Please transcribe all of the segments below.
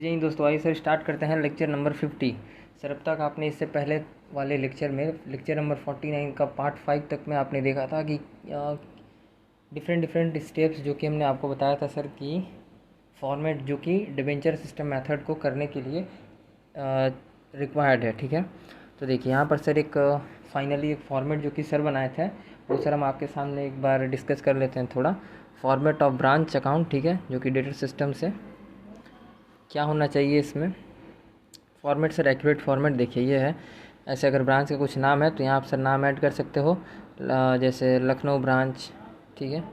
जी दोस्तों, आइए sir start करते हैं लेक्चर नंबर 50। सर अब तक आपने इससे पहले वाले लेक्चर में लेक्चर नंबर 49 का पार्ट 5 तक में आपने देखा था कि डिफरेंट डिफरेंट स्टेप्स जो कि हमने आपको बताया था सर कि फॉर्मेट जो कि डिबेंचर सिस्टम मेथड को करने के लिए रिक्वायर्ड है। ठीक है, तो देखिए यहाँ पर सर एक फाइनली एक फॉर्मेट जो कि सर बनाए थे वो सर हम आपके सामने एक बार डिस्कस कर लेते हैं थोड़ा। फॉर्मेट ऑफ ब्रांच अकाउंट, ठीक है, जो कि डेटा सिस्टम से क्या होना चाहिए इसमें फॉर्मेट सर। एक्यूरेट फॉर्मेट देखिए ये है। ऐसे अगर ब्रांच का कुछ नाम है तो यहाँ आप सर नाम ऐड कर सकते हो, जैसे लखनऊ ब्रांच, ठीक है,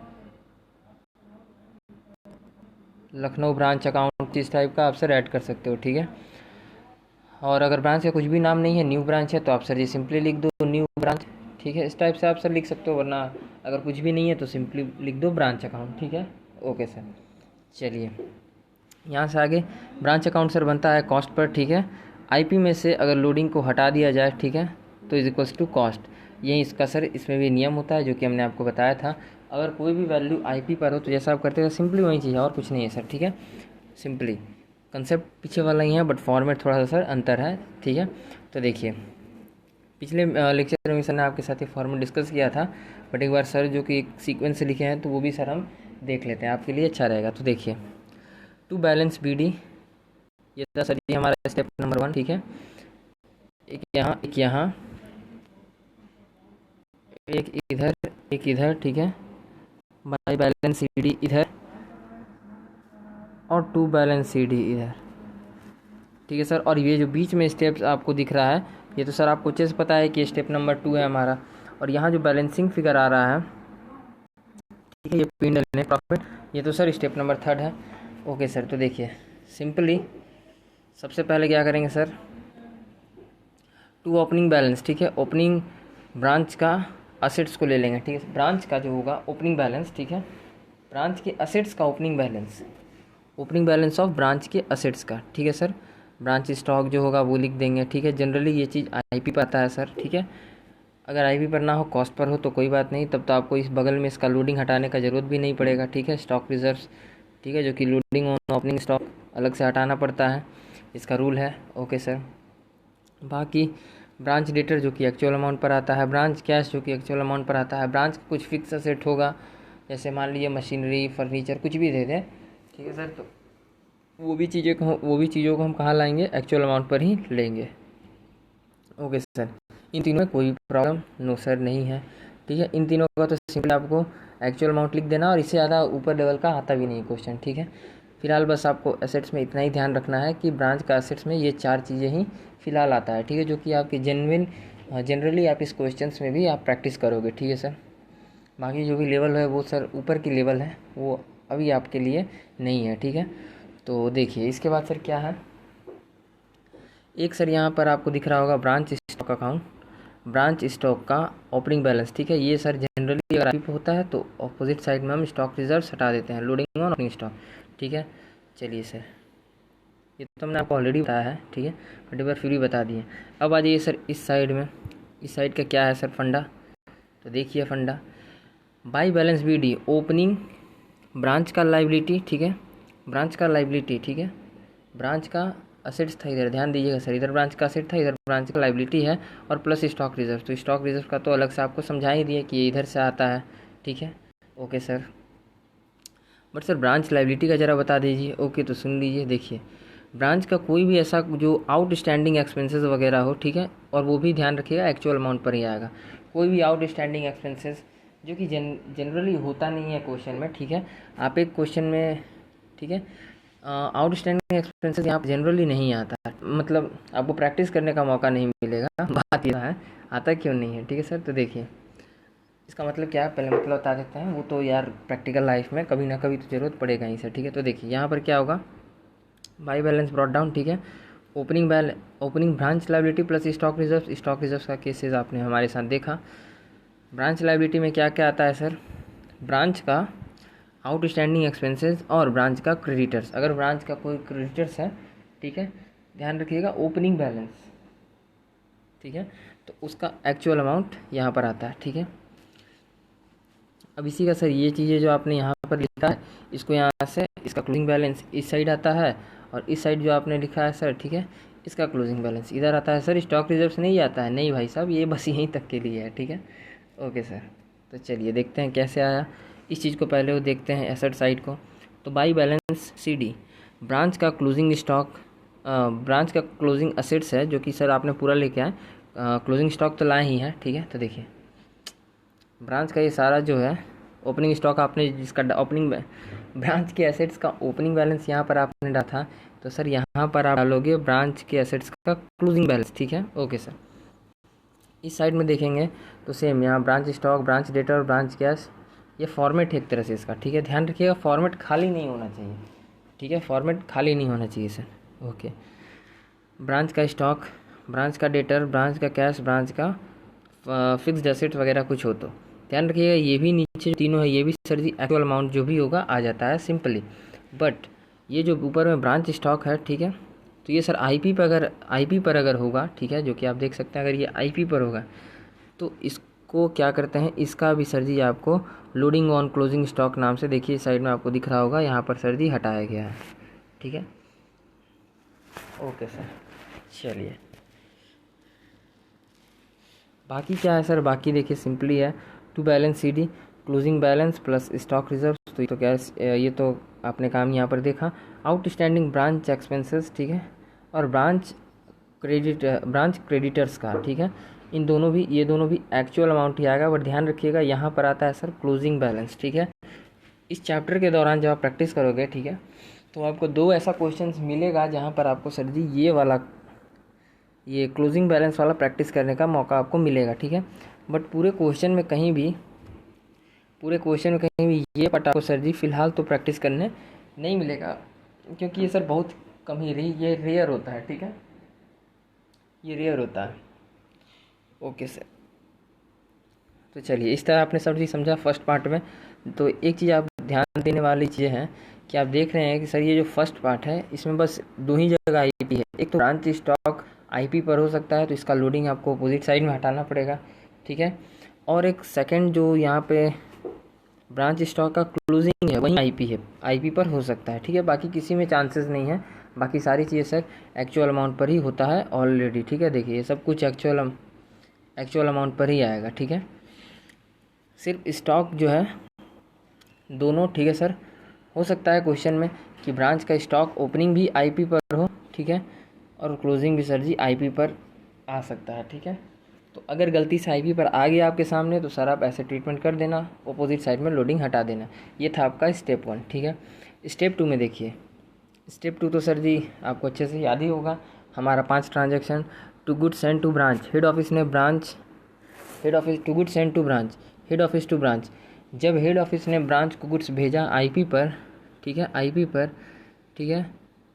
लखनऊ ब्रांच अकाउंट इस टाइप का आप सर ऐड कर सकते हो। ठीक है, और अगर ब्रांच का कुछ भी नाम नहीं है, न्यू ब्रांच है, तो आप सर ये सिंपली लिख दो न्यू ब्रांच। ठीक है, इस टाइप से आप सर लिख सकते हो, वरना अगर कुछ भी नहीं है तो सिंपली लिख दो ब्रांच अकाउंट। ठीक है, ओके सर। चलिए यहाँ से आगे ब्रांच अकाउंट सर बनता है कॉस्ट पर। ठीक है, आईपी में से अगर लोडिंग को हटा दिया जाए, ठीक है, तो इज इक्वल्स टू कॉस्ट। यही इसका सर इसमें भी नियम होता है जो कि हमने आपको बताया था। अगर कोई भी वैल्यू आईपी पर हो तो जैसा आप करते हो सिंपली वही चीज़ है और कुछ नहीं है सर। ठीक है, सिंपली कंसेप्ट पीछे वाला ही है, बट फॉर्मेट थोड़ा सा सर अंतर है। ठीक है, तो देखिए पिछले लेक्चर में सर ने आपके साथ ये फॉर्मेट डिस्कस किया था, बट एक बार सर जो कि एक सीक्वेंस से लिखे हैं तो वो भी सर हम देख लेते हैं, आपके लिए अच्छा रहेगा। तो देखिए टू बैलेंस बी डी, ये था सर ये हमारा स्टेप नंबर 1। ठीक है, एक यहाँ एक यहाँ एक इधर एक इधर, ठीक है, बाई बैलेंस सी डी इधर और टू बैलेंस सी डी इधर। ठीक है सर, और ये जो बीच में स्टेप्स आपको दिख रहा है ये तो सर आपको अच्छे से पता है कि स्टेप नंबर 2 है हमारा। और यहाँ जो बैलेंसिंग फिगर आ रहा है, ठीक है, ये पिंडल ने प्रॉफिट, ये तो सर स्टेप नंबर 3 है। ओके सर, तो देखिए सिंपली सबसे पहले क्या करेंगे सर, टू ओपनिंग बैलेंस, ठीक है, ओपनिंग ब्रांच का असेट्स को ले लेंगे। ठीक है, ब्रांच का जो होगा ओपनिंग बैलेंस, ठीक है, ब्रांच के असेट्स का ओपनिंग बैलेंस ऑफ ब्रांच के असेट्स का। ठीक है सर, ब्रांच स्टॉक जो होगा वो लिख देंगे। ठीक है, जनरली ये चीज़ आईपी पर आता है सर। ठीक है, अगर आईपी पर ना हो कॉस्ट पर हो तो कोई बात नहीं, तब तो आपको इस बगल में इसका लोडिंग हटाने का ज़रूरत भी नहीं पड़ेगा। ठीक है, स्टॉक रिजर्व्स, ठीक है, जो कि लोडिंग ऑन ओपनिंग स्टॉक अलग से हटाना पड़ता है, इसका रूल है। ओके सर, बाकी ब्रांच डेटर जो कि एक्चुअल अमाउंट पर आता है, ब्रांच कैश जो कि एक्चुअल अमाउंट पर आता है, ब्रांच का कुछ फिक्स असेट होगा, जैसे मान लीजिए मशीनरी फर्नीचर कुछ भी दे दें। ठीक है सर, तो वो भी चीज़ों को हम कहाँ लाएंगे, एक्चुअल अमाउंट पर ही लेंगे। ओके सर, इन तीनों में कोई प्रॉब्लम नो सर नहीं है। ठीक है, इन तीनों का तो सिंपल आपको एक्चुअल अमाउंट लिख देना और इससे ज़्यादा ऊपर लेवल का आता भी नहीं क्वेश्चन। ठीक है, फिलहाल बस आपको एसेट्स में इतना ही ध्यान रखना है कि ब्रांच का एसेट्स में ये 4 चीज़ें ही फिलहाल आता है। ठीक है, जो कि आपके जनरली आप इस क्वेश्चन में भी आप प्रैक्टिस करोगे। ठीक है सर, बाकी जो भी लेवल है वो सर ऊपर की लेवल है, वो अभी आपके लिए नहीं है। ठीक है, तो देखिए इसके बाद सर क्या है, एक सर यहाँ पर आपको दिख रहा होगा branch stock account, branch stock का ओपनिंग बैलेंस। ठीक है, ये सर जनरली अगर आईपी होता है तो अपोजिट साइड में हम स्टॉक रिजर्व्स हटा देते हैं, लोडिंग ऑन ओपनिंग स्टॉक। ठीक है, चलिए सर ये तो हमने आपको ऑलरेडी बताया है। ठीक है, बट एक बार फिर भी बता दिए। अब आ जाइए सर इस साइड में, इस साइड का क्या है सर फंडा, तो देखिए फंडा by balance B D, opening branch का लाइबिलिटी, ठीक है, ब्रांच का लाइबिलिटी, ठीक है, ब्रांच का असेट्स था इधर, ध्यान दीजिएगा सर, इधर ब्रांच का असेट था, इधर ब्रांच का लाइबिलिटी है, और प्लस स्टॉक रिजर्व। तो स्टॉक रिजर्व का तो अलग से आपको समझा ही दिए कि ये इधर से आता है। ठीक है, okay sir, but sir branch liability का ज़रा बता दीजिए। ओके, तो सुन लीजिए, देखिए ब्रांच का कोई भी ऐसा जो आउटस्टैंडिंग एक्सपेंसेस वगैरह हो, ठीक है, और वो भी ध्यान रखिएगा एक्चुअल अमाउंट पर ही आएगा। कोई भी आउटस्टैंडिंग एक्सपेंसेस जो कि जनरली होता नहीं है क्वेश्चन में। ठीक है, आप एक क्वेश्चन में, ठीक है, आउटस्टैंडिंग एक्सपेंसेस यहाँ पर जनरली नहीं आता है, मतलब आपको प्रैक्टिस करने का मौका नहीं मिलेगा। बात यह है आता क्यों नहीं है। ठीक है सर, तो देखिए इसका मतलब क्या है, पहले मतलब बता देते हैं, वो तो यार प्रैक्टिकल लाइफ में कभी ना कभी तो ज़रूरत पड़ेगा ही सर। ठीक है, तो देखिए यहाँ पर क्या होगा, बाई बैलेंस ब्रॉट डाउन, ठीक है, opening branch liability plus stock reserve का केसेस आपने हमारे साथ देखा। ब्रांच लाइबिलिटी में क्या क्या आता है सर, ब्रांच का आउटस्टैंडिंग एक्सपेंसेस और ब्रांच का क्रेडिटर्स। अगर ब्रांच का कोई क्रेडिटर्स है, ठीक है, ध्यान रखिएगा ओपनिंग बैलेंस, ठीक है, तो उसका एक्चुअल अमाउंट यहाँ पर आता है। ठीक है, अब इसी का सर ये चीज़ें जो आपने यहाँ पर लिखा है, इसको यहाँ से इसका क्लोजिंग बैलेंस इस साइड आता है और इस साइड जो आपने लिखा है सर, ठीक है, इसका क्लोजिंग बैलेंस इधर आता है सर। स्टॉक रिजर्व्स नहीं आता है, नहीं भाई साहब, ये बस यहीं तक के लिए है, ठीक है। ओके सर, तो चलिए देखते हैं कैसे आया इस चीज़ को। पहले वो देखते हैं एसेट साइड को। तो बाई बैलेंस CD, ब्रांच का क्लोजिंग स्टॉक, ब्रांच का क्लोजिंग असेट्स है जो कि सर आपने पूरा लेके आए। क्लोजिंग स्टॉक तो लाए ही हैं, ठीक है। तो देखिए ब्रांच का ये सारा जो है ओपनिंग स्टॉक आपने जिसका ओपनिंग ब्रांच के एसेट्स का ओपनिंग बैलेंस यहाँ पर आपने डाला था, तो सर यहाँ पर आप डालोगे ब्रांच के एसेट्स का क्लोजिंग बैलेंस, ठीक है। ओके सर, इस साइड में देखेंगे तो सेम यहाँ ब्रांच स्टॉक, ब्रांच डेटा और ब्रांच कैश, ये फॉर्मेट है एक तरह से इसका, ठीक है। ध्यान रखिएगा फॉर्मेट खाली नहीं होना चाहिए, ठीक है, फॉर्मेट खाली नहीं होना चाहिए सर। ओके, ब्रांच का स्टॉक, ब्रांच का डेटर, ब्रांच का कैश, ब्रांच का फिक्स्ड एसेट वगैरह कुछ हो तो ध्यान रखिएगा ये भी नीचे तीनों है, ये भी सर जी एक्चुअल अमाउंट जो भी होगा आ जाता है सिंपली। बट ये जो ऊपर में ब्रांच स्टॉक है, ठीक है, तो ये सर आईपी पर अगर होगा, ठीक है, जो कि आप देख सकते हैं, अगर ये आईपी पर होगा तो इसको क्या करते हैं, इसका भी सर जी आपको लोडिंग ऑन क्लोजिंग स्टॉक नाम से, देखिए साइड में आपको दिख रहा होगा, यहाँ पर सर जी हटाया गया है, ठीक है। ओके सर, चलिए बाकी क्या है सर, बाकी देखिए सिंपली है to balance CD, closing balance plus stock reserve. तो क्या ये तो आपने काम यहाँ पर देखा। आउटस्टैंडिंग ब्रांच एक्सपेंसेस, ठीक है, और ब्रांच क्रेडिटर्स का, ठीक है, इन दोनों भी, ये दोनों भी एक्चुअल अमाउंट ही आएगा। बट ध्यान रखिएगा यहाँ पर आता है सर क्लोजिंग बैलेंस, ठीक है। इस चैप्टर के दौरान जब आप प्रैक्टिस करोगे, ठीक है, तो आपको 2 ऐसा क्वेश्चन मिलेगा जहाँ पर आपको सर जी ये क्लोजिंग बैलेंस वाला प्रैक्टिस करने का मौका आपको मिलेगा, ठीक है। बट पूरे क्वेश्चन में कहीं भी ये पार्ट आपको सर जी फ़िलहाल तो प्रैक्टिस करने नहीं मिलेगा, क्योंकि ये सर बहुत कम ही ये रेयर होता है, ठीक है, ये रेयर होता है। ओके सर, तो चलिए इस तरह आपने सर जी समझा फर्स्ट पार्ट में। तो एक चीज़ आप ध्यान देने वाली चीज़ें हैं कि आप देख रहे हैं कि सर ये जो फर्स्ट पार्ट है इसमें बस 2 ही जगह आईपी है। एक तो ब्रांच स्टॉक आईपी पर हो सकता है, तो इसका लोडिंग आपको अपोजिट साइड में हटाना पड़ेगा, ठीक है। और एक सेकंड जो यहाँ पे ब्रांच स्टॉक का क्लोजिंग है वही आईपी पर हो सकता है, ठीक है। बाकी किसी में चांसेस नहीं है, बाकी सारी चीज़ें सर एक्चुअल अमाउंट पर ही होता है ऑलरेडी, ठीक है। देखिए ये सब कुछ एक्चुअल अमाउंट पर ही आएगा, ठीक है। सिर्फ स्टॉक जो है दोनों, ठीक है सर, हो सकता है क्वेश्चन में कि ब्रांच का स्टॉक ओपनिंग भी आईपी पर हो, ठीक है, और क्लोजिंग भी सर जी आईपी पर आ सकता है, ठीक है। तो अगर गलती से आईपी पर आ गया आपके सामने तो सर आप ऐसे ट्रीटमेंट कर देना, अपोजिट साइड में लोडिंग हटा देना। ये था आपका स्टेप 1, ठीक है। स्टेप 2 में देखिए, स्टेप 2 तो सर जी आपको अच्छे से याद ही होगा, हमारा 5 transaction to goods send to branch, head office to goods send to branch, head office to branch. जब हेड ऑफिस ने ब्रांच को गुड्स भेजा आईपी पर, ठीक है, आईपी पर, ठीक है,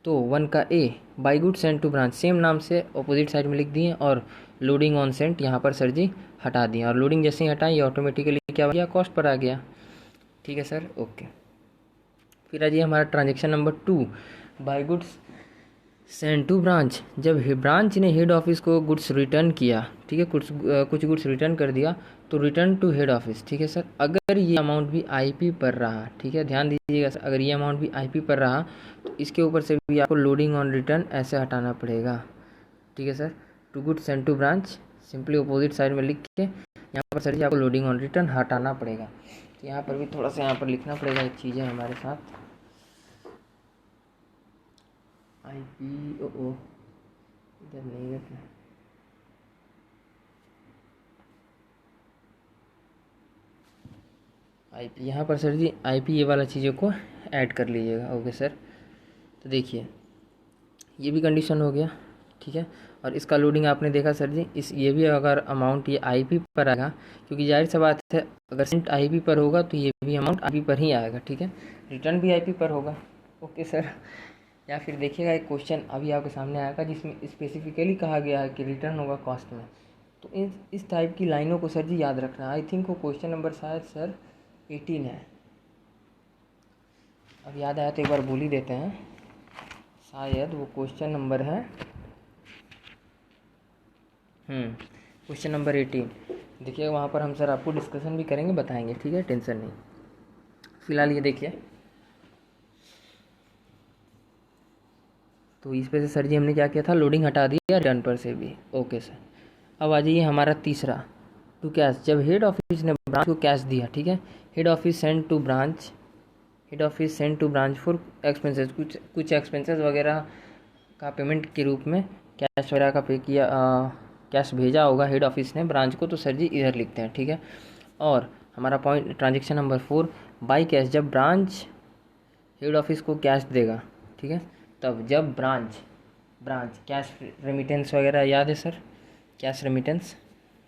तो 1 का A by good send to branch same नाम से अपोजिट साइड में लिख दिए और लोडिंग ऑन सेंट यहाँ पर सर जी हटा दिए। और लोडिंग जैसे ही हटाएं ये ऑटोमेटिकली क्या हो गया, कॉस्ट पर आ गया, ठीक है सर। ओके, फिर आ जाइए हमारा transaction number 2, by goods send to branch. जब ब्रांच ने हेड ऑफिस को गुड्स रिटर्न किया, ठीक है, कुछ गुड्स रिटर्न कर दिया, तो रिटर्न टू हेड ऑफिस, ठीक है सर। अगर ये अमाउंट भी आईपी पर रहा, ठीक है, ध्यान दीजिएगा सर, अगर ये अमाउंट भी आईपी पर रहा तो इसके ऊपर से भी आपको लोडिंग ऑन रिटर्न ऐसे हटाना पड़ेगा, ठीक है sir. To goods send to branch simply opposite side में लिख के यहाँ पर सर जी आपको लोडिंग ऑन रिटर्न हटाना पड़ेगा। तो यहाँ पर भी थोड़ा सा यहाँ पर लिखना पड़ेगा एक चीज़ें हमारे साथ, आईपी ओ इधर नहीं रखना, आईपी यहाँ पर सर जी आईपी ये वाला चीज़ों को ऐड कर लीजिएगा। ओके सर, तो देखिए ये भी कंडीशन हो गया, ठीक है। और इसका लोडिंग आपने देखा सर जी, ये भी अगर अमाउंट ये आईपी पर आएगा, क्योंकि जाहिर सा बात है अगर सेंट आईपी पर होगा तो ये भी अमाउंट आईपी पर ही आएगा, ठीक है, रिटर्न भी आईपी पर होगा। ओके सर, या फिर देखिएगा एक क्वेश्चन अभी आपके सामने आएगा जिसमें स्पेसिफिकली कहा गया है कि रिटर्न होगा कॉस्ट में। तो इस टाइप की लाइनों को सर जी याद रखना। आई थिंक वो क्वेश्चन नंबर शायद सर 18 है, अब याद आया तो एक बार बोल ही देते हैं, शायद वो क्वेश्चन नंबर है क्वेश्चन नंबर 18। देखिए वहाँ पर हम सर आपको डिस्कशन भी करेंगे, बताएंगे, ठीक है, टेंशन नहीं। फिलहाल ये देखिए तो इस पे से सर जी हमने क्या किया था, लोडिंग हटा दिया, रिटर्न पर से भी। ओके सर, अब आ जाइए हमारा तीसरा, टू कैश। जब हेड ऑफिस ने ब्रांच को कैश दिया, ठीक है, head office send to branch, head office send to branch for expenses, कुछ एक्सपेंसेस वगैरह का पेमेंट के रूप में कैश वगैरह का पे किया, कैश भेजा होगा हेड ऑफिस ने ब्रांच को, तो सर जी इधर लिखते हैं, ठीक है। और हमारा point transaction number 4, by cash. जब ब्रांच हेड ऑफिस को कैश देगा, ठीक है, तब जब ब्रांच कैश रेमिटेंस वगैरह याद है सर, कैश रेमिटेंस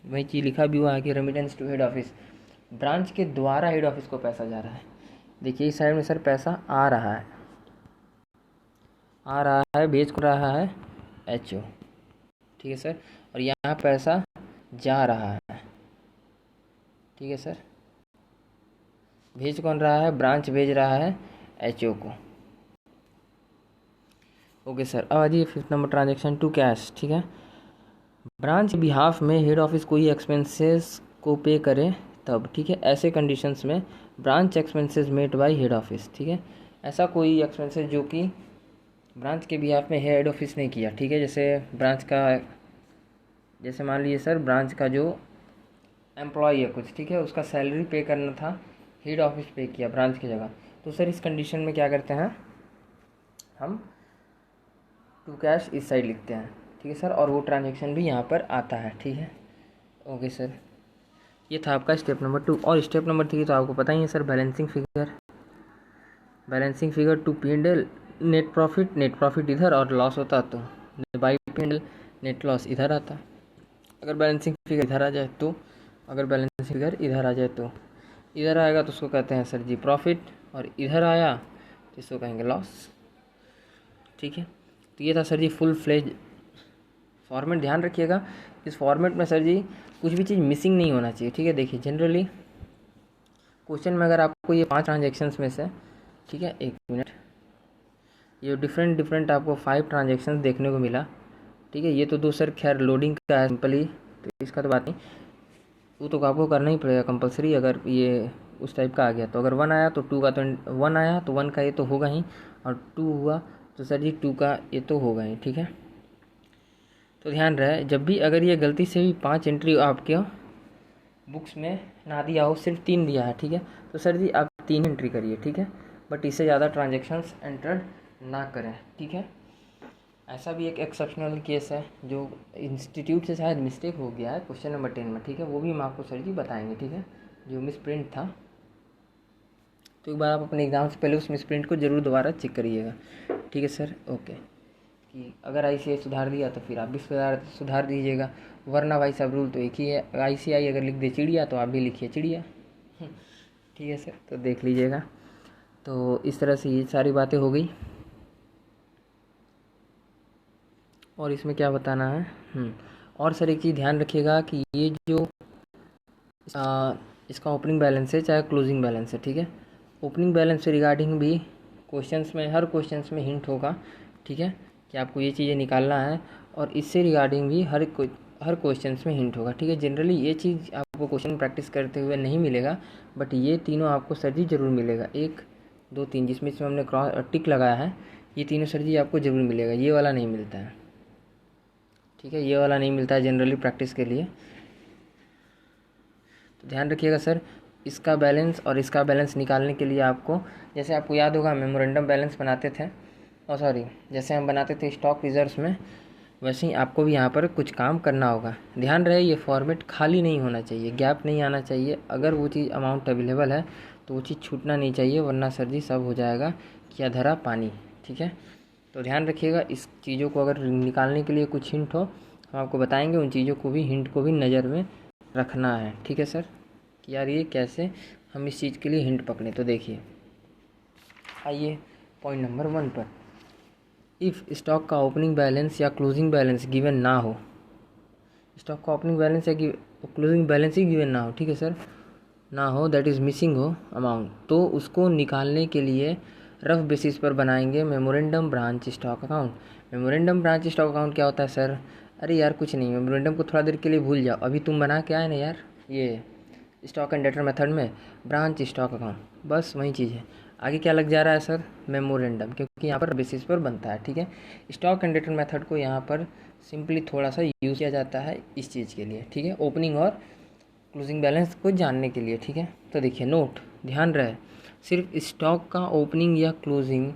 वही चीज़ लिखा भी हुआ है कि remittance to head office, branch के द्वारा हेड ऑफिस को पैसा जा रहा है। देखिए इस साइड में सर पैसा आ रहा है, भेज को रहा है HO, ठीक है सर, और यहाँ पैसा जा रहा है, ठीक है सर, भेज कौन रहा है, ब्रांच भेज रहा है HO को। ओके सर, अब आ जाइए 5th number, transaction to cash, ठीक है। ब्रांच बिहाफ में हेड ऑफिस कोई एक्सपेंसेस को पे करे तब, ठीक है, ऐसे कंडीशंस में branch expenses made by head office, ठीक है, ऐसा कोई एक्सपेंसेस जो कि ब्रांच के बिहाफ में हेड ऑफिस ने किया, ठीक है, जैसे ब्रांच का, जैसे मान लीजिए सर ब्रांच का जो एम्प्लॉय है कुछ, ठीक है, उसका सैलरी पे करना था, हेड ऑफिस पे किया ब्रांच की जगह, तो सर इस कंडीशन में क्या करते हैं हम, टू कैश इस साइड लिखते हैं, ठीक है सर, और वो ट्रांजेक्शन भी यहाँ पर आता है, ठीक है। ओके सर, ये था आपका स्टेप नंबर 2। और स्टेप नंबर 3 तो आपको पता ही है sir, balancing figure to P&L, net profit इधर और लॉस होता तो बाई P&L नेट लॉस इधर आता। अगर बैलेंसिंग फिगर इधर आ जाए तो, इधर आएगा तो उसको कहते हैं सर जी प्रॉफिट, और इधर आया तो इसको कहेंगे लॉस, ठीक है। तो ये था सर जी फुल फ्लेज फॉर्मेट। ध्यान रखिएगा इस फॉर्मेट में सर जी कुछ भी चीज़ मिसिंग नहीं होना चाहिए, ठीक है। देखिए जनरली क्वेश्चन में अगर आपको ये 5 ट्रांजेक्शन्स में से, ठीक है, 1 मिनट, ये डिफरेंट आपको 5 ट्रांजेक्शन्स देखने को मिला, ठीक है। ये तो 2 सर खैर लोडिंग का है सिंपली, तो इसका तो बात नहीं, वो तो आपको करना ही पड़ेगा कंपलसरी। अगर ये उस टाइप का आ गया तो अगर 1 आया तो 2 का, तो 1 आया तो 1 का ये तो होगा ही, और 2 हुआ तो सर जी 2 का ये तो होगा ही, ठीक है। तो ध्यान रहे जब भी अगर ये गलती से भी 5 एंट्री आपके बुक्स में ना दिया हो, सिर्फ 3 दिया है, ठीक है, तो सर जी आप 3 एंट्री करिए, ठीक है, बट इससे ज़्यादा ट्रांजेक्शन्स एंटर ना करें, ठीक है। ऐसा भी एक एक्सेप्शनल केस है जो इंस्टीट्यूट से शायद मिस्टेक हो गया है क्वेश्चन नंबर 10 में, ठीक है, वो भी हम आपको सर जी बताएंगे, ठीक है, जो मिस प्रिंट था। तो एक बार आप अपने एग्ज़ाम से पहले उस मिस प्रिंट को ज़रूर दोबारा चेक करिएगा, ठीक है सर। ओके, कि अगर ICAI सुधार दिया तो फिर आप भी सुधार दीजिएगा, वरना भाई सब रूल तो एक ही है। ICAI अगर लिख दे चिड़िया तो आप भी लिखिए चिड़िया, ठीक है सर। तो देख लीजिएगा, तो इस तरह से ये सारी बातें हो गई। और इसमें क्या बताना है, और सर एक चीज़ ध्यान रखिएगा कि ये जो इसका ओपनिंग बैलेंस है चाहे क्लोजिंग बैलेंस है, ठीक है, ओपनिंग बैलेंस से रिगार्डिंग भी क्वेश्चंस में, हर क्वेश्चंस में हिंट होगा, ठीक है, कि आपको ये चीज़ें निकालना है, और इससे रिगार्डिंग भी हर क्वेश्चंस में हिंट होगा, ठीक है। जनरली ये चीज़ आपको क्वेश्चन प्रैक्टिस करते हुए नहीं मिलेगा, बट ये तीनों आपको सर जी जरूर मिलेगा, 1 2 3 जिसमें हमने क्रॉस टिक लगाया है, ये तीनों सर जी आपको ज़रूर मिलेगा, ये वाला नहीं मिलता है, ठीक है, ये वाला नहीं मिलता है जनरली प्रैक्टिस के लिए। तो ध्यान रखिएगा सर, इसका बैलेंस और इसका बैलेंस निकालने के लिए आपको, जैसे आपको याद होगा मेमोरेंडम बैलेंस बनाते थे, और सॉरी जैसे हम बनाते थे स्टॉक रिजर्व्स में, वैसे ही आपको भी यहाँ पर कुछ काम करना होगा। ध्यान रहे ये फॉर्मेट खाली नहीं होना चाहिए, गैप नहीं आना चाहिए। अगर वो चीज़ अमाउंट अवेलेबल है तो वो चीज़ छूटना नहीं चाहिए, वरना सर जी सब हो जाएगा क्या धरा पानी, ठीक है। तो ध्यान रखिएगा इस चीज़ों को अगर निकालने के लिए कुछ हिंट हो हम आपको बताएंगे, उन चीज़ों को भी, हिंट को भी नज़र में रखना है, ठीक है सर, कि यार ये कैसे हम इस चीज़ के लिए हिंट पकड़ें। तो देखिए आइए पॉइंट नंबर 1 पर, इफ़ स्टॉक का ओपनिंग बैलेंस या क्लोजिंग बैलेंस गिवन ना हो, स्टॉक का ओपनिंग बैलेंस या क्लोजिंग बैलेंस ही गिवन ना हो, ठीक है सर, ना हो, दैट इज़ मिसिंग हो अमाउंट, तो उसको निकालने के लिए रफ बेसिस पर बनाएंगे memorandum branch stock account. Memorandum branch stock account क्या होता है सर? अरे यार कुछ नहीं, मेमोरेंडम को थोड़ा देर के लिए भूल जाओ, अभी तुम बना के आए ना यार ये स्टॉक एंड डेटर मेथड में ब्रांच स्टॉक अकाउंट, बस वही चीज़ है। आगे क्या लग जा रहा है सर, मेमोरेंडम, क्योंकि यहाँ पर बेसिस पर बनता है, ठीक है। स्टॉक एंड रिटर्न मेथड को यहाँ पर सिंपली थोड़ा सा यूज़ किया जाता है इस चीज़ के लिए, ठीक है, ओपनिंग और क्लोजिंग बैलेंस को जानने के लिए, ठीक है। तो देखिए नोट, ध्यान रहे, सिर्फ स्टॉक का ओपनिंग या क्लोजिंग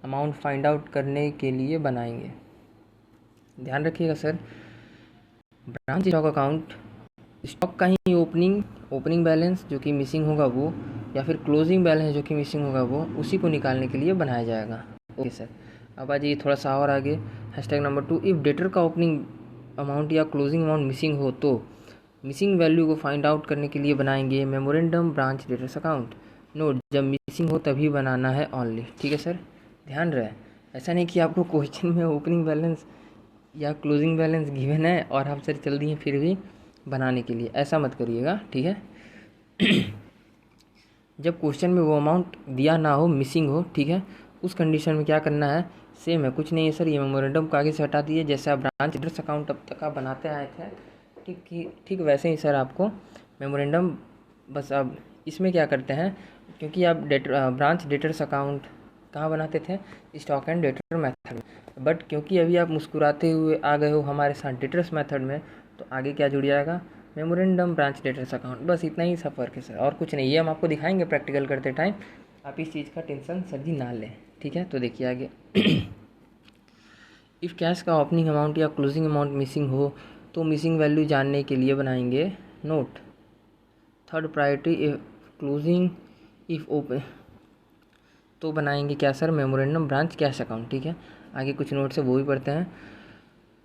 अमाउंट फाइंड आउट करने के लिए बनाएंगे। ध्यान रखिएगा sir, branch stock account stock का ही ओपनिंग बैलेंस जो कि मिसिंग होगा वो, या फिर क्लोजिंग बैलेंस जो कि मिसिंग होगा वो, उसी को निकालने के लिए बनाया जाएगा। ओके सर, अब आ जाइए थोड़ा सा और आगे। हैशटैग नंबर 2, इफ़ डेटर का ओपनिंग अमाउंट या क्लोजिंग अमाउंट मिसिंग हो तो मिसिंग वैल्यू को फाइंड आउट करने के लिए बनाएंगे memorandum branch debtors account. Note, जब मिसिंग हो तभी बनाना है ओनली, ठीक है सर। ध्यान रहे, ऐसा नहीं कि आपको क्वेश्चन में ओपनिंग बैलेंस या क्लोजिंग बैलेंस गिवन है और आप सर चल दिए फिर भी बनाने के लिए, ऐसा मत करिएगा, ठीक है। जब क्वेश्चन में वो अमाउंट दिया ना हो, मिसिंग हो, ठीक है, उस कंडीशन में क्या करना है, सेम है, कुछ नहीं है सर, ये मेमोरेंडम को आगे से हटा दिए, जैसे आप ब्रांच डेटर्स अकाउंट अब तक आप बनाते आए थे, ठीक वैसे ही सर आपको मेमोरेंडम, बस अब इसमें क्या करते हैं, क्योंकि आप ब्रांच डेटर्स अकाउंट कहाँ बनाते थे, स्टॉक एंड डेटर मेथड में, बट क्योंकि अभी आप मुस्कुराते हुए आ गए हो हमारे साथ डेटर्स मेथड में, तो आगे क्या जुड़ जाएगा, मेमोरेंडम ब्रांच डेटर्स अकाउंट, बस इतना ही सब फर्क है सर, और कुछ नहीं। ये हम आपको दिखाएंगे प्रैक्टिकल करते टाइम, आप इस चीज़ का टेंशन सर जी ना लें, ठीक है। तो देखिए आगे, इफ़ कैश का ओपनिंग अमाउंट या क्लोजिंग अमाउंट मिसिंग हो तो मिसिंग वैल्यू जानने के लिए बनाएंगे note, third priority if closing if open, तो बनाएंगे क्या sir, memorandum branch cash account, ठीक है। आगे कुछ नोट से वो भी पढ़ते हैं।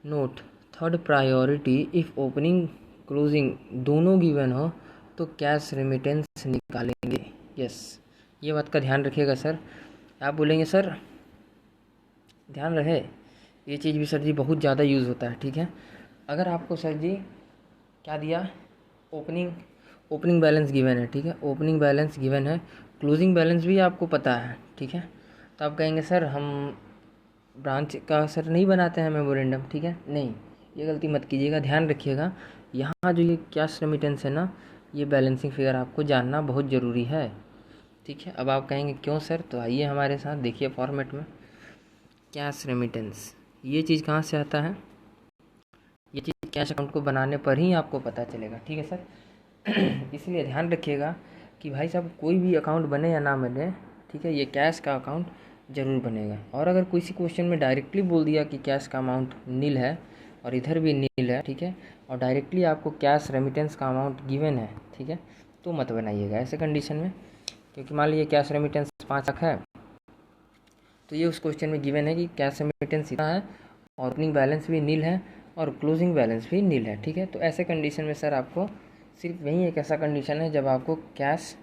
Note, third priority if opening closing दोनों गिवन हो तो कैश रेमिटेंस निकालेंगे। यस, ये बात का ध्यान रखिएगा सर। आप बोलेंगे सर, ध्यान रहे, ये चीज़ भी सर जी बहुत ज़्यादा यूज़ होता है, ठीक है। अगर आपको सर जी क्या दिया, ओपनिंग बैलेंस गिवन है, ठीक है, ओपनिंग बैलेंस गिवन है, क्लोजिंग बैलेंस भी आपको पता है, ठीक है, तो आप कहेंगे सर हम ब्रांच का सर नहीं बनाते हैं मेमोरेंडम, ठीक है, नहीं, ये गलती मत कीजिएगा, ध्यान रखिएगा, यहाँ जो ये कैश रेमिटेंस है ना, ये बैलेंसिंग फिगर आपको जानना बहुत ज़रूरी है, ठीक है। अब आप कहेंगे क्यों सर, तो आइए हमारे साथ देखिए फॉर्मेट में, कैश रेमिटेंस, ये चीज़ कहाँ से आता है, ये चीज़ कैश अकाउंट को बनाने पर ही आपको पता चलेगा, ठीक है सर। इसलिए ध्यान रखिएगा कि भाई साहब कोई भी अकाउंट बने या ना बने, ठीक है, ये कैश का अकाउंट ज़रूर बनेगा। और अगर किसी क्वेश्चन में डायरेक्टली बोल दिया कि कैश का अमाउंट नील है और इधर भी नील है, ठीक है, और डायरेक्टली आपको कैश रेमिटेंस का अमाउंट गिवन है, ठीक है, तो मत बनाइएगा ऐसे कंडीशन में, क्योंकि मान लीजिए कैश रेमिटेंस 5 लाख है, तो ये उस क्वेश्चन में गिवन है कि कैश रेमिटेंस इतना है और ओपनिंग बैलेंस भी नील है और क्लोजिंग बैलेंस भी नील है, ठीक है। तो ऐसे कंडीशन में सर आपको सिर्फ वही एक ऐसा कंडीशन है जब आपको कैश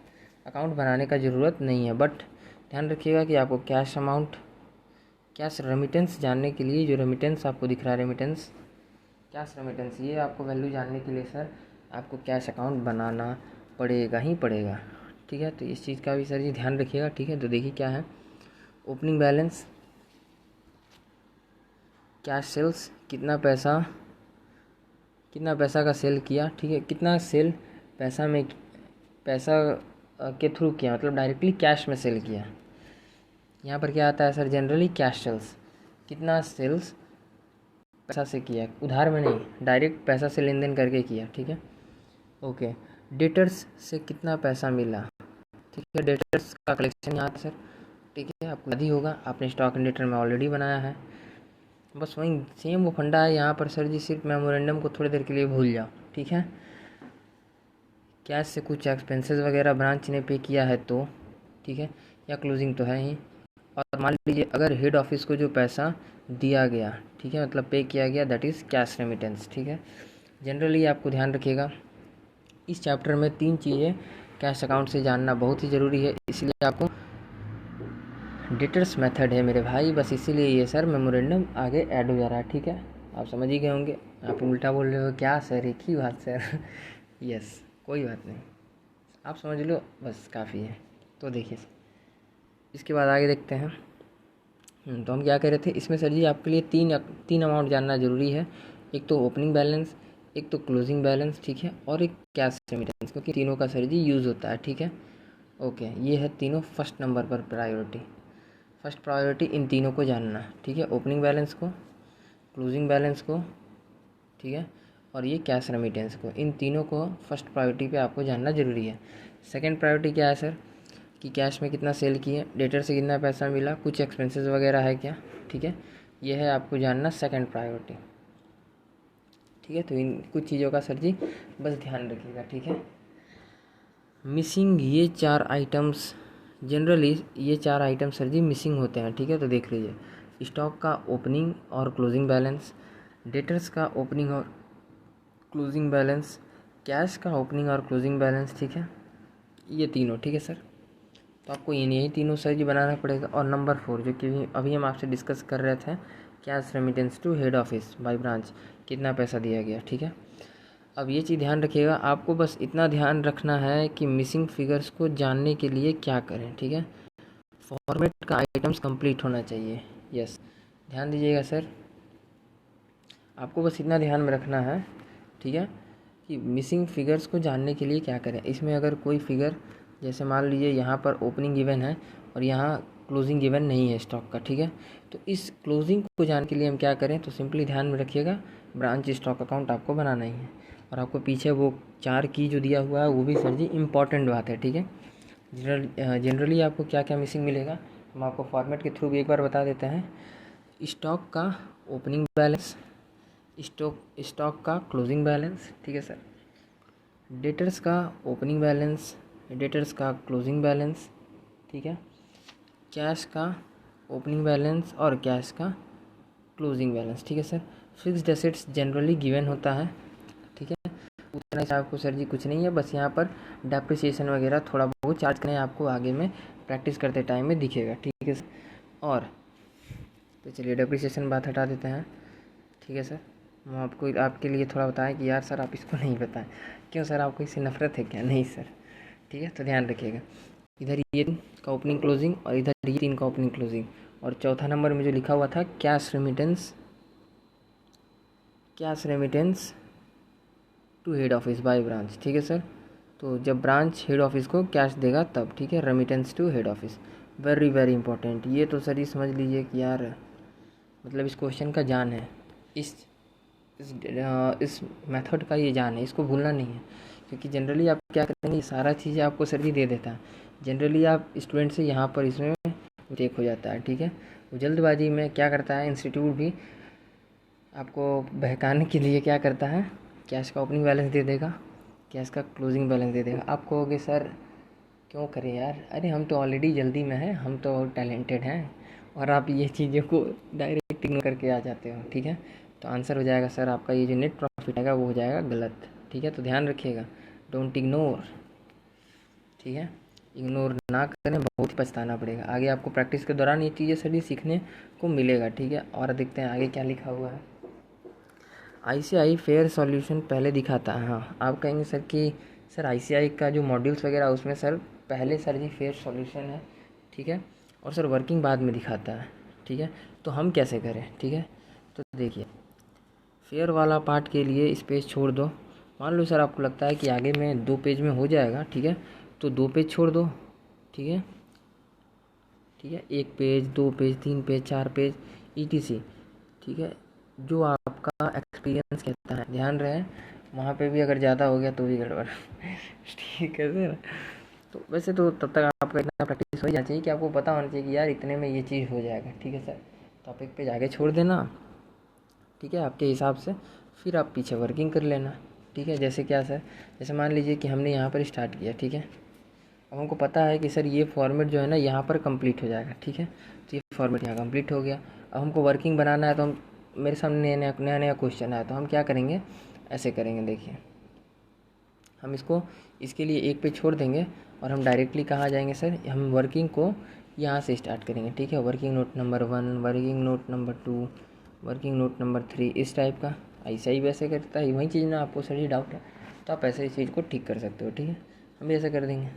अकाउंट बनाने का ज़रूरत नहीं है, बट ध्यान रखिएगा कि आपको कैश अमाउंट, कैश रेमिटेंस जानने के लिए, जो रेमिटेंस आपको दिख रहा है, रेमिटेंस, कैश रेमिटेंस, ये आपको वैल्यू जानने के लिए सर आपको कैश अकाउंट बनाना पड़ेगा ही पड़ेगा, ठीक है। तो इस चीज़ का भी सर जी ध्यान रखिएगा, ठीक है। तो देखिए क्या है, ओपनिंग बैलेंस, कैश सेल्स, कितना पैसा का सेल किया, ठीक है, कितना सेल पैसा के थ्रू किया, मतलब डायरेक्टली कैश में सेल किया। यहाँ पर क्या आता है सर, जनरली कैश सेल्स, कितना सेल्स पैसा से किया, उधार में नहीं, डायरेक्ट पैसा से लेन देन करके किया, ठीक है। ओके, डेटर्स से कितना पैसा मिला, ठीक है, डेटर्स का कलेक्शन यहाँ सर, ठीक है, आपको याद ही होगा, आपने स्टॉक एंड डेटर में ऑलरेडी बनाया है, बस वही सेम वो फंडा है यहाँ पर सर जी, सिर्फ मेमोरेंडम को थोड़ी देर के लिए भूल जाओ, ठीक है। कैश से कुछ एक्सपेंसेस वगैरह ब्रांच ने पे किया है तो, ठीक है, या क्लोजिंग तो है ही, और मान लीजिए अगर हेड ऑफिस को जो पैसा दिया गया, ठीक है, मतलब पे किया गया, दैट इज़ कैश रेमिटेंस, ठीक है। जनरली आपको ध्यान रखिएगा, इस चैप्टर में 3 चीज़ें कैश अकाउंट से जानना बहुत ही ज़रूरी है, इसलिए आपको डेटर्स मेथड है मेरे भाई, बस इसीलिए ये सर मेमोरेंडम आगे ऐड हो जा रहा है, ठीक है, आप समझ ही गए होंगे। आप उल्टा बोल रहे हो क्या सर, एक ही बात सर। यस, कोई बात नहीं, आप समझ लो बस काफ़ी है। तो देखिए इसके बाद आगे देखते हैं। तो हम क्या कह रहे थे, इसमें सर जी आपके लिए तीन अमाउंट जानना ज़रूरी है, एक तो ओपनिंग बैलेंस, एक तो क्लोजिंग बैलेंस, ठीक है, और एक कैश रेमिटेंस, क्योंकि तीनों का सर जी यूज़ होता है, ठीक है। ओके, ये है तीनों फर्स्ट नंबर पर प्रायोरिटी। फर्स्ट प्रायोरिटी इन तीनों को जानना, ठीक है, ओपनिंग बैलेंस को, क्लोजिंग बैलेंस को, ठीक है, और ये कैश रेमिटेंस को, इन तीनों को फर्स्ट प्रायोरिटी पे आपको जानना ज़रूरी है। सेकंड प्रायोरिटी क्या है सर, कि कैश में कितना सेल किए, डेटर से कितना पैसा मिला, कुछ एक्सपेंसेस वगैरह है क्या, ठीक है, ये है आपको जानना सेकंड प्रायोरिटी, ठीक है। तो इन कुछ चीज़ों का सर जी बस ध्यान रखिएगा, ठीक है। मिसिंग ये 4 आइटम्स, जनरली ये 4 आइटम सर जी मिसिंग होते हैं, ठीक है। तो देख लीजिए, स्टॉक का ओपनिंग और क्लोजिंग बैलेंस, डेटर्स का ओपनिंग और क्लोजिंग बैलेंस, कैश का ओपनिंग और क्लोजिंग बैलेंस, ठीक है, ये तीनों, ठीक है सर। तो आपको यही तीनों सर जी बनाना पड़ेगा। और नंबर 4 जो कि अभी हम आपसे डिस्कस कर रहे थे, cash remittance to head office by branch, कितना पैसा दिया गया, ठीक है। अब ये चीज़ ध्यान रखिएगा, आपको बस इतना ध्यान रखना है कि मिसिंग फिगर्स को जानने के लिए क्या करें, ठीक है। फॉर्मेट का आइटम्स कंप्लीट होना चाहिए, यस, ध्यान दीजिएगा सर। आपको बस इतना ध्यान में रखना है, ठीक है, कि मिसिंग फिगर्स को जानने के लिए क्या करें। इसमें अगर कोई फिगर, जैसे मान लीजिए यहाँ पर ओपनिंग गिवन है और यहाँ क्लोजिंग गिवन नहीं है स्टॉक का, ठीक है, तो इस क्लोजिंग को जानने के लिए हम क्या करें, तो सिंपली ध्यान में रखिएगा, ब्रांच स्टॉक अकाउंट आपको बनाना ही है। और आपको पीछे वो 4 की जो दिया हुआ है वो भी सर जी इम्पॉर्टेंट बात है, ठीक है। जनरली आपको क्या क्या मिसिंग मिलेगा हम आपको फॉर्मेट के थ्रू भी एक बार बता देते हैं। स्टॉक का ओपनिंग बैलेंस, स्टॉक का क्लोजिंग बैलेंस, ठीक है सर, डेटर्स का ओपनिंग बैलेंस, डेटर्स का क्लोजिंग बैलेंस, ठीक है, कैश का ओपनिंग बैलेंस और कैश का क्लोजिंग बैलेंस, ठीक है sir. Fixed assets generally given होता है, ठीक है, उतना ही आपको सर जी कुछ नहीं है, बस यहाँ पर डेप्रिसिएशन वगैरह थोड़ा बहुत चार्ज करें, आपको आगे में प्रैक्टिस करते टाइम में दिखेगा, ठीक है सर। और तो चलिए डेप्रिसिएशन बात हटा देते हैं, ठीक है सर। हम आपको आपके लिए थोड़ा बताएं कि यार सर आप इसको नहीं बताएं, क्यों सर, आपको इससे नफरत है क्या, नहीं सर, ठीक है। तो ध्यान रखिएगा, इधर ये का ओपनिंग क्लोजिंग और इधर ये 3 का ओपनिंग क्लोजिंग, और चौथा नंबर में जो लिखा हुआ था cash remittance to head office by branch, ठीक है सर। तो जब ब्रांच हेड ऑफिस को कैश देगा तब, ठीक है, remittance to head office, very very important. ये तो सर ये समझ लीजिए कि यार मतलब इस क्वेश्चन का जान है, इस इस मेथड का ये जान है, इसको भूलना नहीं है। क्योंकि जनरली आप क्या करेंगे, सारा चीज़ें आपको सर जी दे देता है, जनरली आप स्टूडेंट से यहाँ पर इसमें टेक हो जाता है, ठीक है। वो जल्दबाजी में क्या करता है, इंस्टीट्यूट भी आपको बहकाने के लिए क्या करता है, कैश का ओपनिंग बैलेंस दे देगा, कैश का क्लोजिंग बैलेंस दे देगा। आप कहोगे सर क्यों करें यार, अरे हम तो ऑलरेडी जल्दी में हैं, हम तो टैलेंटेड हैं, और आप ये चीज़ों को डायरेक्ट इग्नोर करके आ जाते हो, ठीक है। तो आंसर हो जाएगा सर आपका ये जो नेट प्रॉफिट आएगा वो हो जाएगा गलत, ठीक है। तो ध्यान रखिएगा, डोंट इग्नोर, ठीक है, इग्नोर ना करें, बहुत ही पछताना पड़ेगा आगे आपको, प्रैक्टिस के दौरान ये चीज़ें सभी सीखने को मिलेगा, ठीक है। और देखते हैं आगे क्या लिखा हुआ है। ICI फेयर सॉल्यूशन पहले दिखाता है, हाँ आप कहेंगे सर कि सर ICI का जो मॉड्यूल्स वगैरह उसमें सर पहले सर जी फेयर सॉल्यूशन है, ठीक है, और सर वर्किंग बाद में दिखाता है, ठीक है। तो हम कैसे करें, ठीक है। तो देखिए, फेयर वाला पार्ट के लिए स्पेस छोड़ दो, मान लो सर आपको लगता है कि आगे में 2 पेज में हो जाएगा, ठीक है, तो 2 पेज छोड़ दो, ठीक है, ठीक है, 1 page, 2 page, 3 page, 4 page ETC, ठीक है, जो आपका एक्सपीरियंस कहता है। ध्यान रहे वहाँ पे भी अगर ज़्यादा हो गया तो भी गड़बड़ ठीक है सर। तो वैसे तो तब तक आपका इतना प्रैक्टिस हो जाना चाहिए कि आपको पता होना चाहिए कि यार इतने में ये चीज़ हो जाएगा, ठीक है सर। तो आप 1 पेज आगे छोड़ देना, ठीक है, आपके हिसाब से, फिर आप पीछे वर्किंग कर लेना, ठीक है। जैसे क्या सर, जैसे मान लीजिए कि हमने यहाँ पर स्टार्ट किया, ठीक है, अब हमको पता है कि सर ये फॉर्मेट जो है ना यहाँ पर कंप्लीट हो जाएगा, ठीक है, तो ये फॉर्मेट यहाँ कंप्लीट हो गया। अब हमको वर्किंग बनाना है, तो हम मेरे सामने नया नया क्वेश्चन आया, तो हम क्या करेंगे, ऐसे करेंगे, देखिए हम इसको इसके लिए 1 पेज छोड़ देंगे और हम डायरेक्टली कहाँ जाएंगे सर, हम वर्किंग को यहाँ से स्टार्ट करेंगे, ठीक है। Working note number 1, working note number 2, working note number 3, इस टाइप का। ऐसा ही वैसे करता है, वही चीज़ ना आपको सर ही डाउट है तो आप ऐसे इस चीज़ को ठीक कर सकते हो, ठीक है। हम भी ऐसा कर देंगे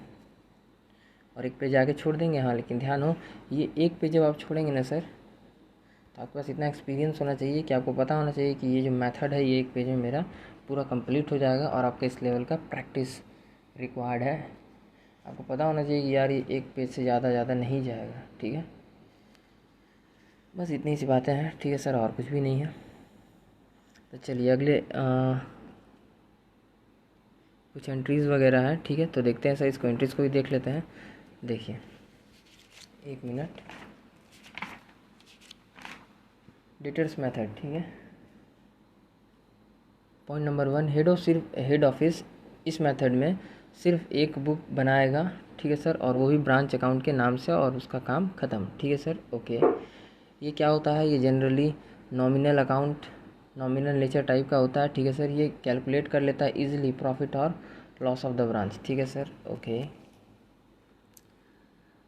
और 1 पेज आगे छोड़ देंगे। हाँ लेकिन ध्यान हो, ये 1 पेज जब आप छोड़ेंगे ना सर, तो आपके पास इतना एक्सपीरियंस होना चाहिए कि आपको पता होना चाहिए कि ये जो मेथड है ये 1 पेज में मेरा पूरा कंप्लीट हो जाएगा, और आपके इस लेवल का प्रैक्टिस रिक्वायर्ड है। आपको पता होना चाहिए कि यार ये एक पेज से ज़्यादा नहीं जाएगा, ठीक है। बस इतनी सी बातें हैं, ठीक है सर, और कुछ भी नहीं है। तो चलिए अगले कुछ एंट्रीज़ वगैरह हैं, ठीक है। तो देखते हैं सर, इसको एंट्रीज़ को भी देख लेते हैं। देखिए 1 मिनट, डेटर्स मेथड, ठीक है। पॉइंट नंबर 1, हेड ऑफिस इस मेथड में सिर्फ एक बुक बनाएगा, ठीक है सर, और वो भी ब्रांच अकाउंट के नाम से, और उसका काम ख़त्म, ठीक है सर, ओके। ये क्या होता है, ये generally nominal account, nominal nature type का होता है, ठीक है सर। ये कैलकुलेट कर लेता है इजीली प्रॉफिट और लॉस ऑफ द ब्रांच, ठीक है sir, okay.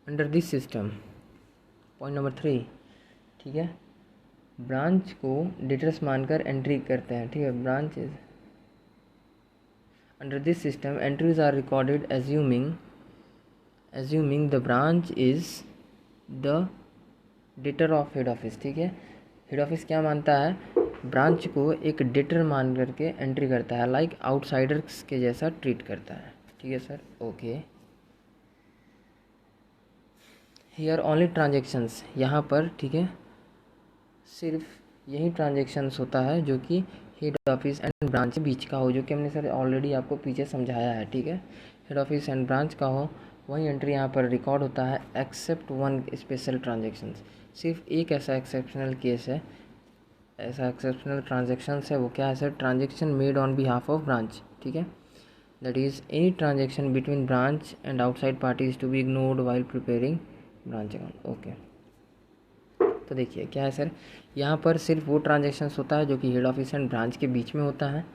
Under this system, point number 3, ठीक है, ब्रांच को डिटेल्स मानकर एंट्री करते हैं, ठीक है। Branch is under this system entries are recorded assuming the branch is the debtor of head office, ठीक है। हेड ऑफिस क्या मानता है, ब्रांच को एक डेटर मान करके एंट्री करता है, लाइक आउटसाइडर्स के जैसा ट्रीट करता है, ठीक है sir, okay. Here only transactions, यहाँ पर, ठीक है, सिर्फ यही ट्रांजेक्शन्स होता है जो कि हेड ऑफिस एंड ब्रांच के बीच का हो, जो कि हमने सर ऑलरेडी आपको पीछे समझाया है, ठीक है। हेड ऑफिस एंड ब्रांच का हो, वही एंट्री यहाँ पर रिकॉर्ड होता है, एक्सेप्ट वन स्पेशल ट्रांजेक्शन्स। सिर्फ एक ऐसा एक्सेप्शनल केस है, ऐसा एक्सेप्शनल ट्रांजेक्शन्स है, वो क्या है sir, transaction made on behalf of branch, ठीक है। That is any transaction between branch and outside parties to be ignored while preparing branch account, okay. तो देखिए क्या है सर, यहाँ पर सिर्फ वो ट्रांजेक्शन्स होता है जो कि हेड ऑफिस एंड ब्रांच के बीच में होता है,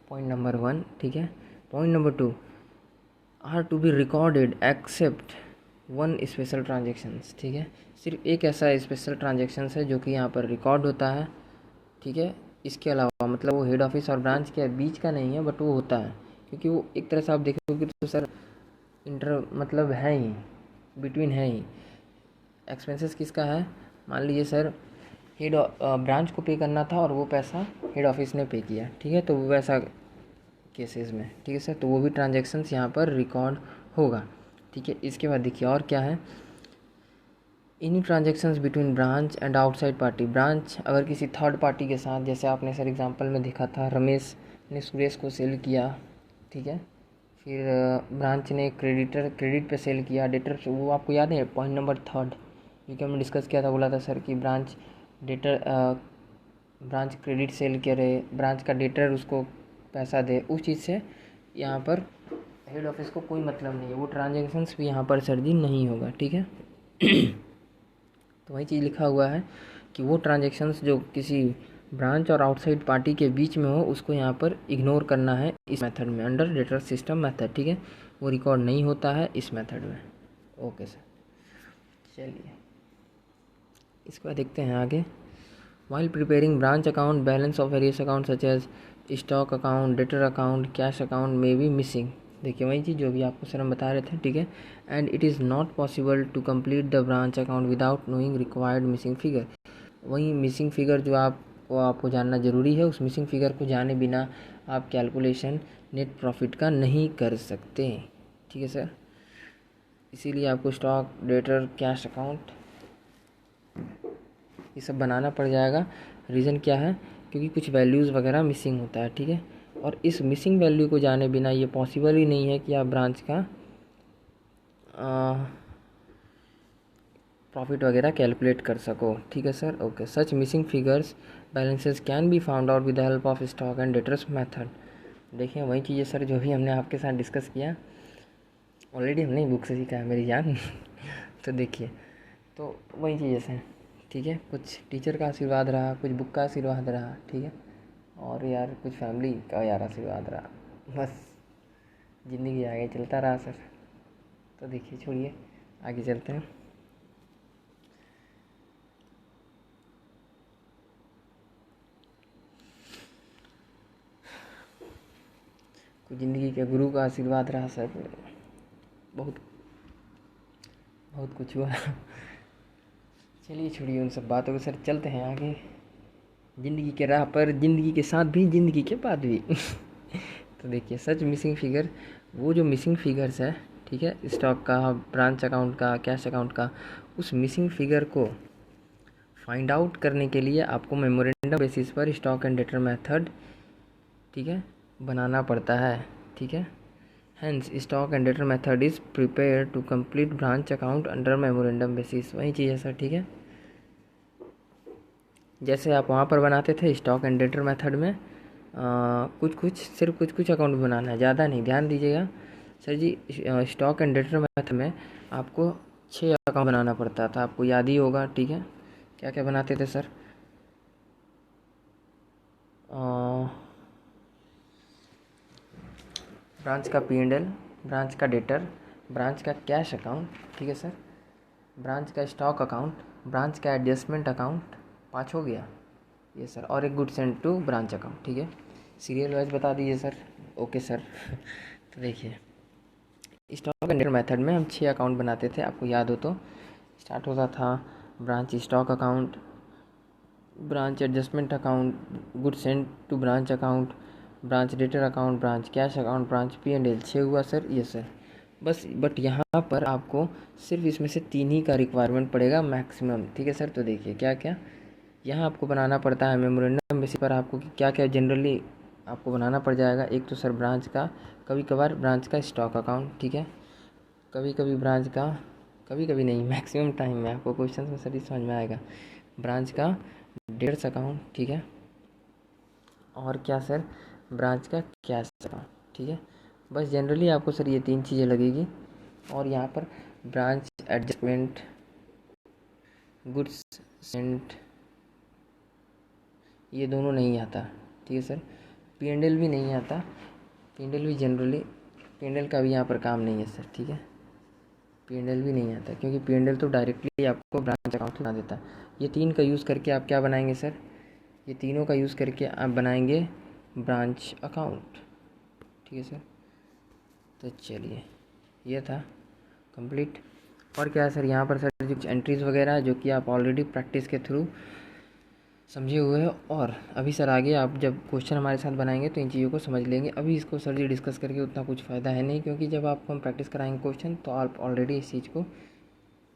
पॉइंट नंबर 1, ठीक है। Point number 2, are to be recorded except one special transactions, ठीक है। सिर्फ एक ऐसा स्पेशल ट्रांजेक्शन्स है जो कि यहाँ पर रिकॉर्ड होता है, ठीक है। इसके अलावा मतलब वो हेड ऑफिस और ब्रांच के बीच का नहीं है, बट वो होता है, क्योंकि वो एक तरह से आप देखोगे तो सर इंटर मतलब है ही, बिटवीन है ही। एक्सपेंसेस किसका है, मान लीजिए सर हेड ब्रांच को पे करना था और वो पैसा हेड ऑफिस ने पे किया, ठीक है, तो वो वैसा केसेस में, ठीक है सर, तो वो भी ट्रांजेक्शन्स यहाँ पर रिकॉर्ड होगा, ठीक है। इसके बाद देखिए और क्या है, any transactions between branch and outside party, branch अगर किसी थर्ड पार्टी के साथ, जैसे आपने सर एग्जांपल में देखा था, रमेश ने सुरेश को सेल किया, ठीक है, फिर ब्रांच ने क्रेडिट पे सेल किया, डेटर, वो आपको याद है पॉइंट नंबर 3 जो कि हमने डिस्कस किया था, बोला था सर कि ब्रांच क्रेडिट सेल करे, ब्रांच का डेटर उसको पैसा दे, उस चीज़ से यहाँ पर हेड ऑफिस को कोई मतलब नहीं है, वो ट्रांजेक्शन्स भी यहाँ पर सर जी नहीं होगा, ठीक है। तो वही चीज़ लिखा हुआ है कि वो ट्रांजेक्शन्स जो किसी ब्रांच और आउटसाइड पार्टी के बीच में हो, उसको यहाँ पर इग्नोर करना है इस मेथड में, अंडर डेटर सिस्टम मेथड, ठीक है। वो रिकॉर्ड नहीं होता है इस मेथड में, ओके सर। चलिए इसके बाद देखते हैं आगे। While preparing branch account, balance of various account such as stock account, debtor account, cash account may be missing. देखिए वही चीज़ जो भी आपको सर हम बता रहे थे, ठीक है। And it is not possible to complete the branch account without knowing required missing figure. वही मिसिंग फिगर जो आपको जानना ज़रूरी है, उस मिसिंग फिगर को जाने बिना आप कैलकुलेशन नेट प्रॉफिट का नहीं कर सकते, ठीक है सर। इसीलिए आपको स्टॉक, डेटर, कैश अकाउंट ये सब बनाना पड़ जाएगा। रीज़न क्या है, क्योंकि कुछ वैल्यूज़ वगैरह मिसिंग होता है, ठीक है। और इस मिसिंग वैल्यू को जाने बिना ये पॉसिबल ही नहीं है कि आप ब्रांच का प्रॉफिट वगैरह कैलकुलेट कर सको, ठीक है sir, okay. Such missing figures balances can be found out with the help of stock and debtors method. देखिए वही चीज़ें सर जो भी हमने आपके साथ डिस्कस किया, ऑलरेडी हमने बुक से सीखा है मेरी जान। तो देखिए तो वही चीज़ें हैं, ठीक है। कुछ टीचर का आशीर्वाद रहा, कुछ बुक का आशीर्वाद रहा, ठीक है, और यार कुछ फैमिली का यार आशीर्वाद रहा, बस ज़िंदगी आगे चलता रहा सर। तो देखिए छोड़िए, आगे चलते हैं। कुछ ज़िंदगी के गुरु का आशीर्वाद रहा सर, बहुत बहुत कुछ हुआ। चलिए छोड़िए उन सब बातों को सर, चलते हैं आगे ज़िंदगी के राह पर, ज़िंदगी के साथ भी, ज़िंदगी के बाद भी। तो देखिए सच मिसिंग फिगर, वो जो मिसिंग फिगर्स है, ठीक ठीक है, स्टॉक का, ब्रांच अकाउंट का, कैश अकाउंट का, उस मिसिंग फिगर को फाइंड आउट करने के लिए आपको मेमोरेंडम बेसिस पर स्टॉक एंड डेटर मेथड, ठीक है, बनाना पड़ता है। ठीक है, hence stock and debtor method is prepare to complete branch account under memorandum basis. वही चीज़ है सर। ठीक है, जैसे आप वहाँ पर बनाते थे स्टॉक एंड डेटर मेथड में सिर्फ कुछ कुछ अकाउंट बनाना है, ज़्यादा नहीं। ध्यान दीजिएगा sir ji, stock and debtor method में आपको 6 अकाउंट बनाना पड़ता था, आपको याद ही होगा। ठीक है, क्या क्या बनाते थे सर? ब्रांच का P&L, ब्रांच का डेटर, ब्रांच का कैश अकाउंट, ठीक है सर, ब्रांच का स्टॉक अकाउंट, ब्रांच का एडजस्टमेंट अकाउंट, 5 हो गया ये सर, और एक goods and to branch account. ठीक है, सीरियल वाइज बता दीजिए सर। Okay sir. तो देखिए, स्टॉक एंड डेटर मेथड में हम 6 अकाउंट बनाते थे, आपको याद हो तो। स्टार्ट होता था branch stock account, branch adjustment account, goods and to branch account, branch debtor account, branch cash account, branch P&L। 6 हुआ सर, ये सर बस। बट यहाँ पर आपको सिर्फ इसमें से 3 ही का रिक्वायरमेंट पड़ेगा मैक्सिमम। ठीक है सर, तो देखिए क्या क्या यहाँ आपको बनाना पड़ता है मेमोरेंडम बेसिस पर। आपको क्या क्या जनरली आपको बनाना पड़ जाएगा। एक तो सर ब्रांच का, कभी कभार ब्रांच का स्टॉक अकाउंट, ठीक है, कभी कभी ब्रांच का, कभी कभी नहीं, मैक्सिमम टाइम में आपको क्वेश्चन में सर समझ में आएगा, ब्रांच का डेट्स अकाउंट, ठीक है, और क्या सर, ब्रांच का कैश अकाउंट। ठीक है, बस जनरली आपको सर ये 3 चीज़ें लगेगी। और यहाँ पर ब्रांच एडजस्टमेंट, गुड्स एंड, ये दोनों नहीं आता। ठीक है सर, P&L भी नहीं आता। P&L भी जनरली, P&L का भी यहाँ पर काम नहीं है सर। ठीक है, P&L भी नहीं आता, क्योंकि P&L तो डायरेक्टली आपको ब्रांच अकाउंट बना देता है। ये 3 का यूज़ करके आप क्या बनाएंगे सर? ये तीनों का यूज़ करके आप बनाएंगे ब्रांच अकाउंट। ठीक है सर, तो चलिए ये था कंप्लीट। और क्या है सर, यहाँ पर सर जो एंट्रीज़ वगैरह जो कि आप ऑलरेडी प्रैक्टिस के थ्रू समझे हुए हो, और अभी सर आगे आप जब क्वेश्चन हमारे साथ बनाएंगे तो इन चीज़ों को समझ लेंगे। अभी इसको सर जी डिस्कस करके उतना कुछ फ़ायदा है नहीं, क्योंकि जब आपको हम प्रैक्टिस कराएंगे क्वेश्चन तो आप ऑलरेडी इस चीज़ को,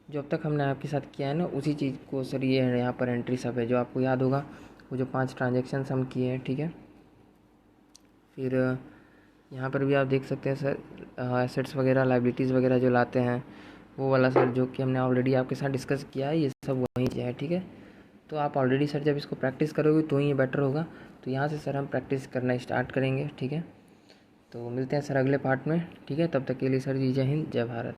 जो अब तक हमने आपके साथ किया है ना, उसी चीज़ को सर ये है यहाँ पर एंट्री सब है जो आपको याद होगा, वो जो 5 ट्रांजेक्शन्स हम किए हैं। ठीक है, फिर यहाँ पर भी आप देख सकते हैं सर, एसेट्स वगैरह, लाइबिलिटीज़ वगैरह जो लाते हैं वो वाला सर, जो कि हमने ऑलरेडी आपके साथ डिस्कस किया है, ये सब वहीं से है। ठीक है, तो आप ऑलरेडी सर जब इसको प्रैक्टिस करोगे तो ही ये बेटर होगा। तो यहाँ से सर हम प्रैक्टिस करना स्टार्ट करेंगे। ठीक है, तो मिलते हैं सर अगले पार्ट में। ठीक है, तब तक के लिए सर जी जय हिंद, जय भारत।